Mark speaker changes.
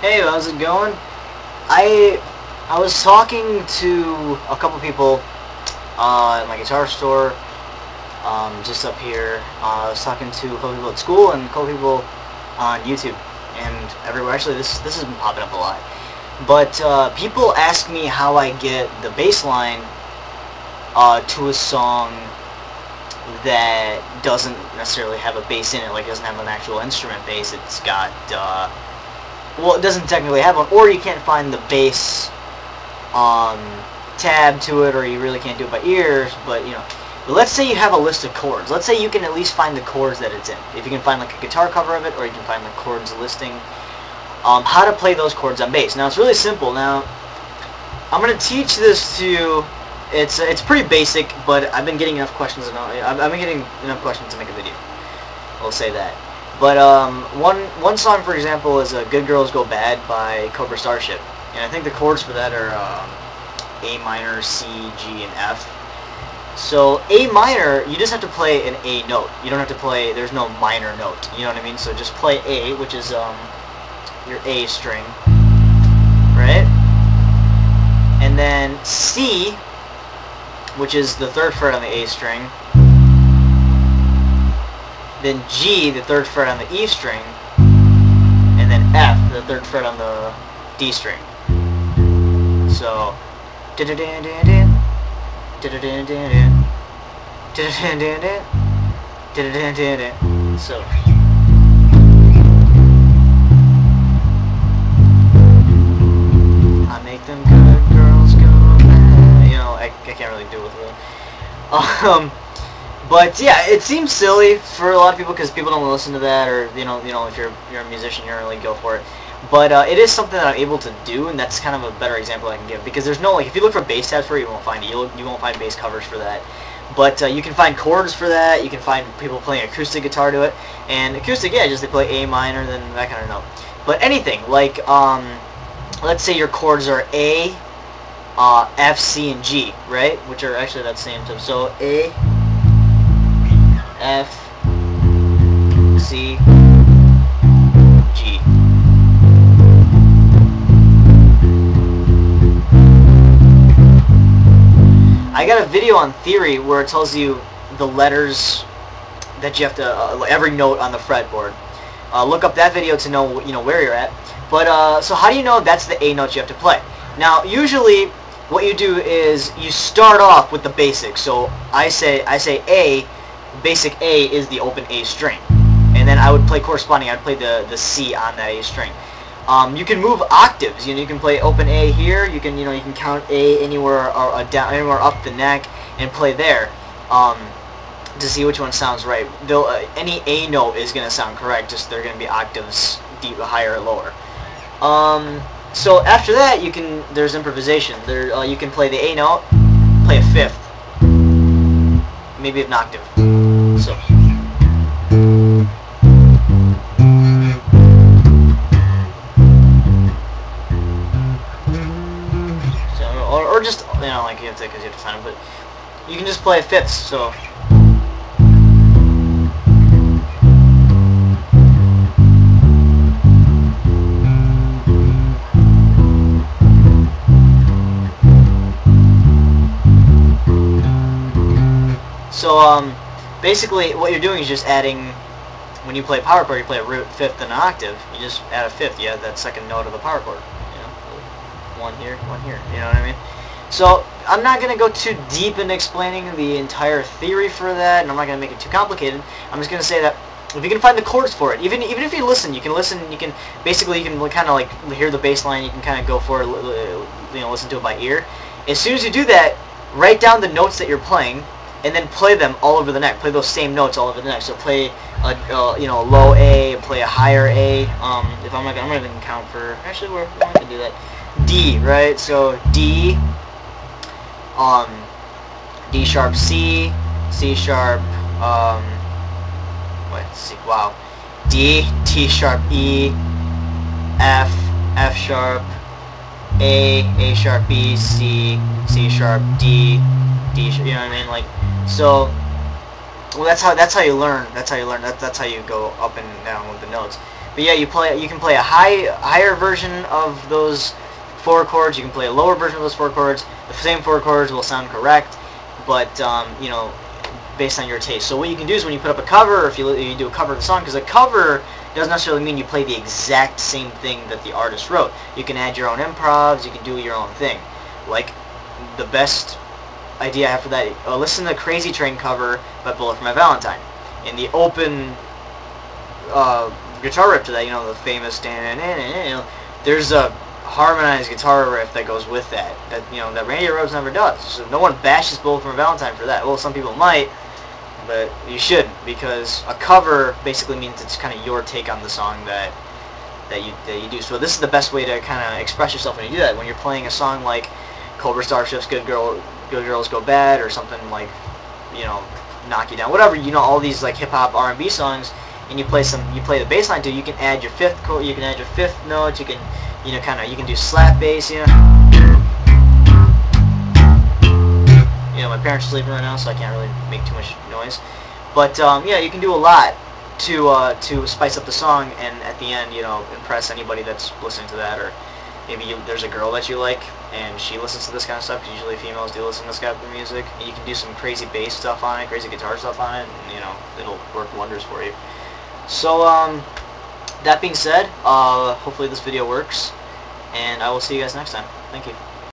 Speaker 1: Hey, how's it going? I I was talking to a couple people at my guitar store, just up here. I was talking to a couple people at school and a couple people on YouTube and everywhere. Actually, this has been popping up a lot. But people ask me how I get the bass line to a song that doesn't necessarily have a bass in it, like it doesn't have an actual instrument bass. It's got well, it doesn't technically have one, or you can't find the bass tab to it, or you really can't do it by ears. But but let's say you have a list of chords. Let's say you can at least find the chords that it's in. If you can find like a guitar cover of it, or you can find the chords listing, how to play those chords on bass. Now it's really simple. Now I'm gonna teach this to you. It's pretty basic, but I've been getting enough questions. I've been getting enough questions to make a video. I'll say that. But one song, for example, is "Good Girls Go Bad" by Cobra Starship, and I think the chords for that are A minor, C, G, and F. So A minor, you just have to play an A note. You don't have to play. There's no minor note. You know what I mean? So just play A, which is your A string, right? And then C, which is the third fret on the A string. Then G, the third fret on the E string, and then F, the third fret on the D string. So, so I make them good girls go bad. I can't really do it with it. But yeah, it seems silly for a lot of people because people don't listen to that, or if you're a musician, you don't really go for it. But it is something that I'm able to do, and that's kind of a better example I can give, because there's no, like, if you look for bass tabs for it, you won't find it. You won't find bass covers for that. But you can find chords for that. You can find people playing acoustic guitar to it, and acoustic, yeah, just they play A minor, then that kind of note. But anything like let's say your chords are A, F, C, and G, right? Which are actually that same tone. So A, F, C, G. I got a video on theory where it tells you the letters that you have to, every note on the fretboard. Look up that video to know where you're at. But so how do you know that's the A note you have to play? Now usually what you do is you start off with the basics. So I say A. Basic A is the open A string, and then I would play corresponding. I'd play the C on that A string. You can move octaves. You can play open A here. You can you can count A anywhere or down, anywhere up the neck, and play there to see which one sounds right. Though any A note is gonna sound correct. Just they're gonna be octaves deep, higher, or lower. So after that, there's improvisation. You can play the A note, play a fifth, maybe an octave. So or just like you have to, because you have to find it, but you can just play a fifth. So basically what you're doing is just adding, when you play a power chord, you play a root, fifth, and an octave. You just add a fifth. You add that second note of the power chord. One here, one here. You know what I mean? So I'm not going to go too deep into explaining the entire theory for that, and I'm not going to make it too complicated. I'm just going to say that if you can find the chords for it, even if you listen, you can basically you can kind of like hear the bass line. You can kind of go for it, listen to it by ear. As soon as you do that, write down the notes that you're playing, and then play them all over the neck. Play those same notes all over the neck. So play a low A, play a higher A. If I'm not even count for, actually we're going to do that. D, right? So D, D sharp C, C sharp, D, T sharp E, F, F sharp, A sharp B, C, C sharp D, D sharp, you know what I mean? Like, so, well, that's how you learn. That's how you go up and down with the notes. But yeah, you can play a higher version of those 4 chords. You can play a lower version of those 4 chords. The same 4 chords will sound correct, but you know, based on your taste. So what you can do is when you put up a cover, or if you do a cover of a song, because a cover doesn't necessarily mean you play the exact same thing that the artist wrote. You can add your own improvs. You can do your own thing. Like the best idea I have for that, listen to Crazy Train cover by Bullet for My Valentine. In the open guitar riff to that, you know, the famous there's a harmonized guitar riff that goes with that, you know, that Randy Rhoads never does. So no one bashes Bullet for My Valentine for that. Well, some people might, but you shouldn't, because a cover basically means it's kind of your take on the song that you do. So this is the best way to kind of express yourself when you do that. When you're playing a song like Cobra, Starship's Good Girls Go Bad, or something like, you know, Knock You Down, whatever, you know, all these like hip hop R&B songs, and you play the bass line too. You can add your fifth chord, you can add your fifth note, you can, you know, you can do slap bass, you know. You know, my parents are sleeping right now, so I can't really make too much noise. But yeah, you can do a lot to spice up the song, and at the end, you know, impress anybody that's listening to that. Or maybe there's a girl that you like, and she listens to this kind of stuff, because usually females do listen to this kind of music. And you can do some crazy bass stuff on it, crazy guitar stuff on it, and, you know, it'll work wonders for you. So that being said, hopefully this video works, and I will see you guys next time. Thank you.